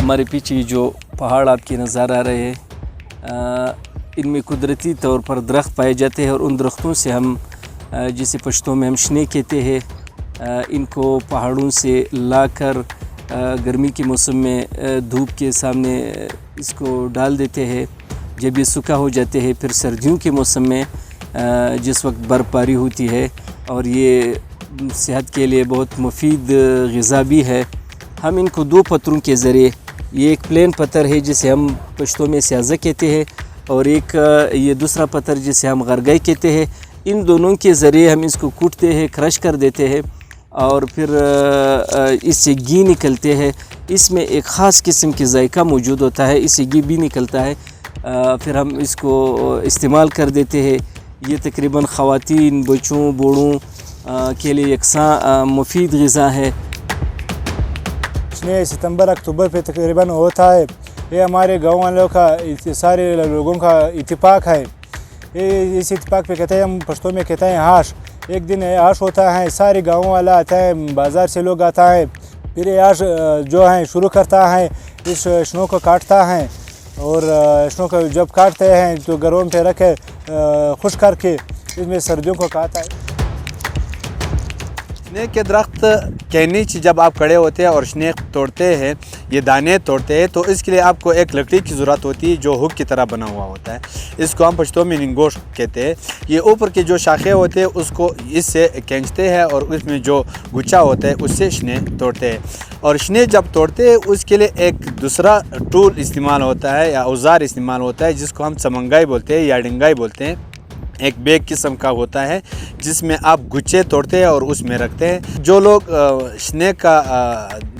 हमारे पीछे जो पहाड़ आपके नज़र आ रहे हैं इनमें कुदरती तौर पर दरख्त पाए जाते हैं और उन दरख्तों से हम जिसे पश्तो में हम शने कहते हैं इनको पहाड़ों से लाकर गर्मी के मौसम में धूप के सामने इसको डाल देते हैं। जब ये सूखा हो जाते हैं फिर सर्दियों के मौसम में जिस वक्त बर्फ़बारी होती है और ये सेहत के लिए बहुत मुफीद ग़िज़ा भी है, हम इनको दो पत्थरों के ज़रिए, ये एक प्लेन पत्थर है जिसे हम पश्तो में स्याज़ा कहते हैं और एक ये दूसरा पत्थर जिसे हम गरगाई कहते हैं, इन दोनों के ज़रिए हम इसको कूटते हैं, क्रश कर देते हैं और फिर इससे घी निकलते हैं। इसमें एक ख़ास किस्म की जायका मौजूद होता है, इससे घी भी निकलता है। फिर हम इसको इस्तेमाल कर देते हैं। ये तकरीबन ख़वातीन, बच्चों, बूढ़ों के लिए यकसा मुफीद ग़िज़ा है। सितंबर अक्टूबर पे तकरीबन होता है। ये हमारे गाँव वालों का, सारे लोगों का इत्तेफाक है। ये इस इत्तेफाक पे कहते हैं, हम पश्तो में कहते हैं हाश। एक दिन हाश होता है, सारे गाँव वाला आता है, बाज़ार से लोग आता है, फिर ये हाश जो है शुरू करता है, इस स्नो को काटता है और स्नो को जब काटते हैं तो घरों पे रखे खुश करके इसमें सर्दियों को काटता है। शने के दरख्त के नीचे जब आप खड़े होते हैं और शने तोड़ते हैं, ये दाने तोड़ते हैं, तो इसके लिए आपको एक लकड़ी की ज़रूरत होती है जो हुक की तरह बना हुआ होता है। इसको हम पश्तो में निंगोश कहते हैं। ये ऊपर की जो शाखें होते हैं उसको इससे खींचते हैं और उसमें जो गुच्छा होता है उससे शने तोड़ते हैं। और शने जब तोड़ते हैं उसके लिए एक दूसरा टूल इस्तेमाल होता है या औजार इस्तेमाल होता है जिसको हम चमंगाई बोलते हैं या डिंगाई बोलते हैं। एक बैग किस्म का होता है जिसमें आप गुच्छे तोड़ते हैं और उसमें रखते हैं। जो लोग शने का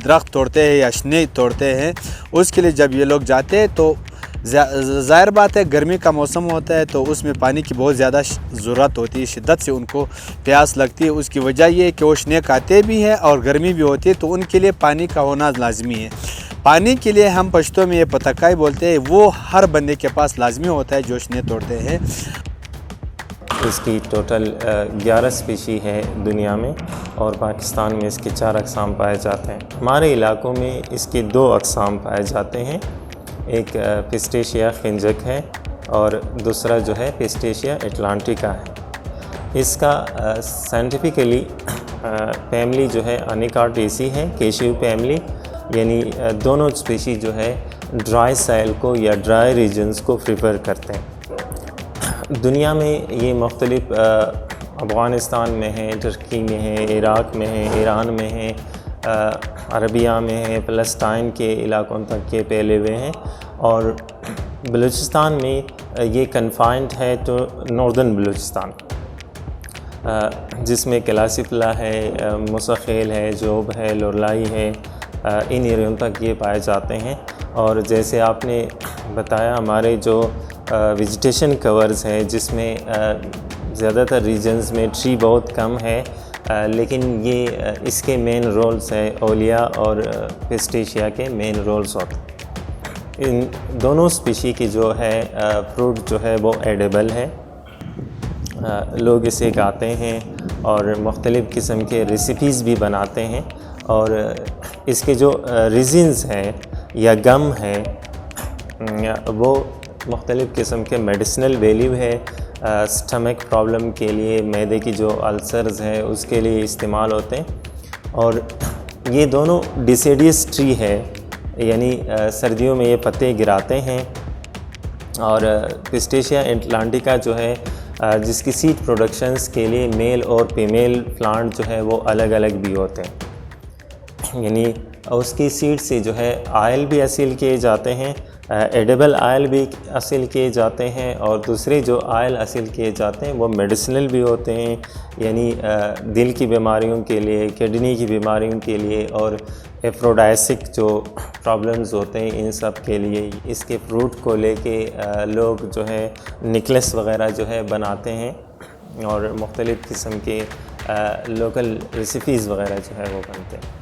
दरख्त तोड़ते हैं या शने तोड़ते हैं उसके लिए जब ये लोग जाते हैं तो ज़ाहिर बात है गर्मी का मौसम होता है तो उसमें पानी की बहुत ज़्यादा ज़रूरत होती है, शिद्दत से उनको प्यास लगती है। उसकी वजह ये है कि वो शने खाते भी हैं और गर्मी भी होती है तो उनके लिए पानी का होना लाजमी है। पानी के लिए हम पश्तो में ये पतकाई बोलते हैं, वो हर बंदे के पास लाजमी होता है जो शने तोड़ते हैं। इसकी टोटल 11 स्पीशी है दुनिया में और पाकिस्तान में इसके 4 अक़साम पाए जाते हैं। हमारे इलाकों में इसके 2 अक़साम पाए जाते हैं, एक पिस्टेशिया खिंजक है और दूसरा जो है पिस्टेशिया एटलांटिका है। इसका साइंटिफिकली फैमिली जो है अनिकार्टेसी है, केशिव फैमिली, यानी दोनों स्पीशी जो है ड्राई सॉइल को या ड्राई रीजन्स को प्रेफर करते हैं। दुनिया में ये मुख्तलिफ अफ़गानिस्तान में है, तुर्की में है, इराक़ में है, ईरान में है, अरबिया में है, फ़लस्तीन के इलाकों तक ये फैले हुए हैं और बलूचिस्तान में ये कन्फाइंड है तो नॉर्दर्न बलूचिस्तान, जिसमें क्लासिफला है, मुसखेल है, जोब है, लोरलाई है, इन एरियों तक ये पाए जाते हैं। और जैसे आपने बताया हमारे जो वेजिटेशन कवर्स हैं जिसमें ज़्यादातर रीजन्स में ट्री बहुत कम है, लेकिन ये इसके मेन रोल्स हैं ओलिया और पिस्टेशिया के मेन रोल्स होते हैं। इन दोनों स्पीशी की जो है फ्रूट जो है वो एडिबल है, लोग इसे खाते हैं और मुख्तलिफ़ किस्म के रेसिपीज़ भी बनाते हैं। और इसके जो रिजिन्स हैं या गम है वो मुख्तलिफ़ किस्म के मेडिसिनल वैल्यू है, स्टमक प्रॉब्लम के लिए, मैदे की जो अल्सर्स हैं उसके लिए इस्तेमाल होते हैं। और ये दोनों डिसिडियस ट्री है, यानी सर्दियों में ये पत्ते गिराते हैं। और पिस्टेशिया एटलांटिका जो है जिसकी सीड प्रोडक्शंस के लिए मेल और फीमेल प्लांट जो है वो अलग अलग भी होते हैं, यानी उसकी सीड से जो है आयल भी हासिल किए जाते हैं, एडिबल आयल भी हासिल किए जाते हैं और दूसरे जो आयल हासिल किए जाते हैं वो मेडिसिनल भी होते हैं, यानी दिल की बीमारियों के लिए, किडनी की बीमारियों के लिए और एफ्रोडाइसिक जो प्रॉब्लम्स होते हैं इन सब के लिए। इसके फ्रूट को लेके लोग जो है नेकलेस वग़ैरह जो है बनाते हैं और मुख्तलिफ़ किस्म के लोकल रेसिपीज़ वग़ैरह जो है वो बनते हैं।